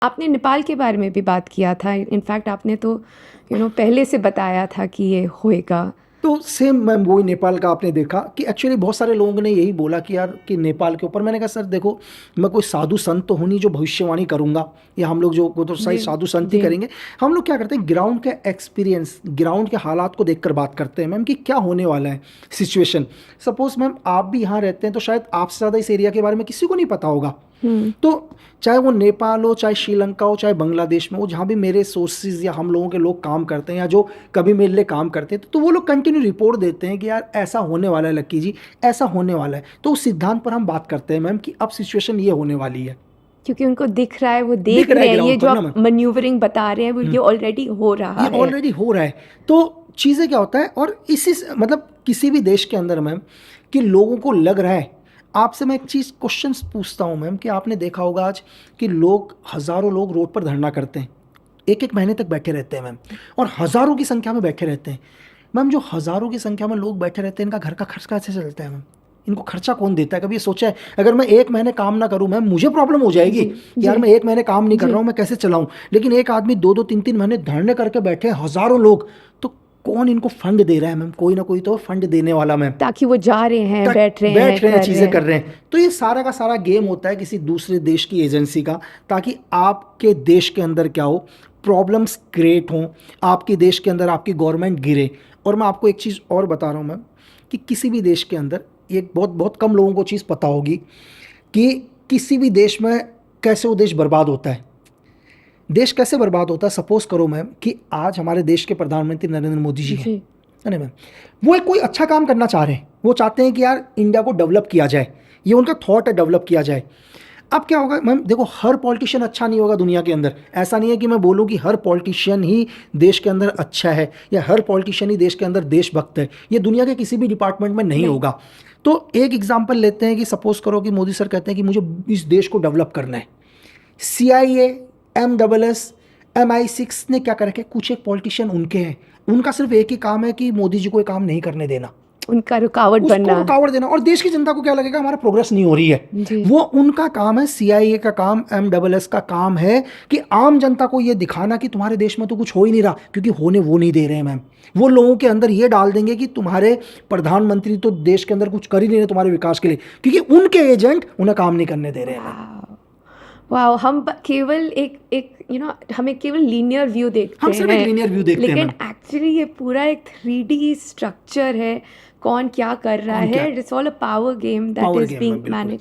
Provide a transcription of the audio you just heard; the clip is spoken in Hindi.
आपने नेपाल के बारे में भी बात किया था, इनफैक्ट आपने तो पहले से बताया था कि ये होएगा। तो सेम मैम वही नेपाल का आपने देखा कि एक्चुअली बहुत सारे लोगों ने यही बोला कि यार कि नेपाल के ऊपर, मैंने कहा सर देखो, मैं कोई साधु संत तो हूँ नहीं जो भविष्यवाणी करूंगा, या हम लोग जो वो तो सही जी साधु संत ही जी। करेंगे। हम लोग क्या करते हैं, ग्राउंड के एक्सपीरियंस, ग्राउंड के हालात को देखकर बात करते हैं मैम कि क्या होने वाला है सिचुएशन। सपोज मैम आप भी यहाँ रहते हैं तो शायद आपसे ज़्यादा इस एरिया के बारे में किसी को नहीं पता होगा। हम्म। तो चाहे वो नेपाल हो, चाहे श्रीलंका हो, चाहे बांग्लादेश में हो, जहाँ भी मेरे सोर्सेज या हम लोगों के लोग काम करते हैं या जो कभी मेरे लिए काम करते हैं, तो वो लोग कंटिन्यू रिपोर्ट देते हैं कि यार ऐसा होने वाला है लक्की जी, ऐसा होने वाला है। तो उस सिद्धांत पर हम बात करते हैं मैम कि अब सिचुएशन ये होने वाली है। क्योंकि उनको दिख रहा है, वो दिख देख रहा है रहे हैं, ये ग्राउंड जो पर ना आप मैम। मैन्यूवरिंग बता रहे हैं वो ये ऑलरेडी हो रहा ये है। ऑलरेडी हो रहा है। तो चीज़ें क्या होता है, और इसी मतलब किसी भी देश के अंदर मैम कि लोगों को लग रहा है। आपसे मैं एक चीज़ क्वेश्चन पूछता हूँ मैम कि आपने देखा होगा आज कि लोग, हज़ारों लोग रोड पर धरना करते हैं, एक एक महीने तक बैठे रहते हैं मैम, और हज़ारों की संख्या में बैठे रहते हैं। मैम जो हज़ारों की संख्या में लोग बैठे रहते हैं, इनका घर का खर्च कैसे चलता है मैम? इनको खर्चा कौन देता है? कभी ये सोचा है? अगर मैं एक महीने काम ना करूं मैम, मुझे प्रॉब्लम हो जाएगी जी कि जी यार मैं एक महीने काम नहीं कर जी। रहा हूं, मैं कैसे चलाऊं। लेकिन एक आदमी दो दो तीन तीन महीने धरने करके बैठे हैं, हज़ारों लोग, तो कौन इनको फंड दे रहा है मैम? कोई ना कोई तो फंड देने वाला मैम, ताकि वो जा रहे हैं, तक बैठ रहे हैं, बैठ रहे हैं, कर रहे चीज़ें कर हैं। रहे हैं। तो ये सारा का सारा गेम होता है किसी दूसरे देश की एजेंसी का, ताकि आपके देश के अंदर क्या हो, प्रॉब्लम्स क्रिएट हों, आपके देश के अंदर आपकी गवर्नमेंट गिरे। और मैं आपको एक चीज़ और बता रहा हूँ मैम कि किसी भी देश के अंदर, ये बहुत बहुत कम लोगों को चीज़ पता होगी कि किसी भी देश में कैसे वो देश बर्बाद होता है। देश कैसे बर्बाद होता है, सपोज करो मैम कि आज हमारे देश के प्रधानमंत्री नरेंद्र मोदी जी हैं, जी है ना मैम। वो एक कोई अच्छा काम करना चाह रहे हैं, वो चाहते हैं कि यार इंडिया को डेवलप किया जाए, ये उनका थॉट है, डेवलप किया जाए। अब क्या होगा मैम, देखो हर पॉलिटिशियन अच्छा नहीं होगा दुनिया के अंदर। ऐसा नहीं है कि मैं बोलूँ कि हर पॉलिटिशियन ही देश के अंदर अच्छा है या हर पॉलिटिशियन ही देश के अंदर देशभक्त है। ये दुनिया के किसी भी डिपार्टमेंट में नहीं नहीं। होगा। तो एक एग्जाम्पल लेते हैं कि सपोज करो कि मोदी सर कहते हैं कि मुझे इस देश को डेवलप करना है। CIA, MSS, MI6 ने क्या कर रखे, कुछ एक पॉलिटिशियन उनके हैं, उनका सिर्फ एक ही काम है कि मोदी जी को ये काम नहीं करने देना, उनका रुकावट उसको बनना। रुकावट देना। और देश की जनता को क्या लगेगा, हमारा प्रोग्रेस नहीं हो रही है। जी। वो उनका काम है, CIA का काम, MSS का काम है कि आम जनता को ये दिखाना कि तुम्हारे देश में तो कुछ हो ही नहीं रहा, क्योंकि होने वो नहीं दे रहे हैं मैम। वो लोगों के अंदर ये डाल देंगे कि तुम्हारे प्रधानमंत्री तो देश के अंदर कुछ कर ही नहीं रहे तुम्हारे विकास के लिए, क्योंकि उनके एजेंट उन्हें काम नहीं करने दे रहे हैं मैम। वाह, केवल एक एक हमें केवल लीनियर व्यू हम देखते सिर्फ एक हैं, लीनियर व्यू देखते हैं लेकिन मैम। एक्चुअली ये पूरा एक 3D स्ट्रक्चर है। कौन क्या कर रहा कौन क्या, है, it's all a power game that power is game being में बिल्कुल। मैनेज।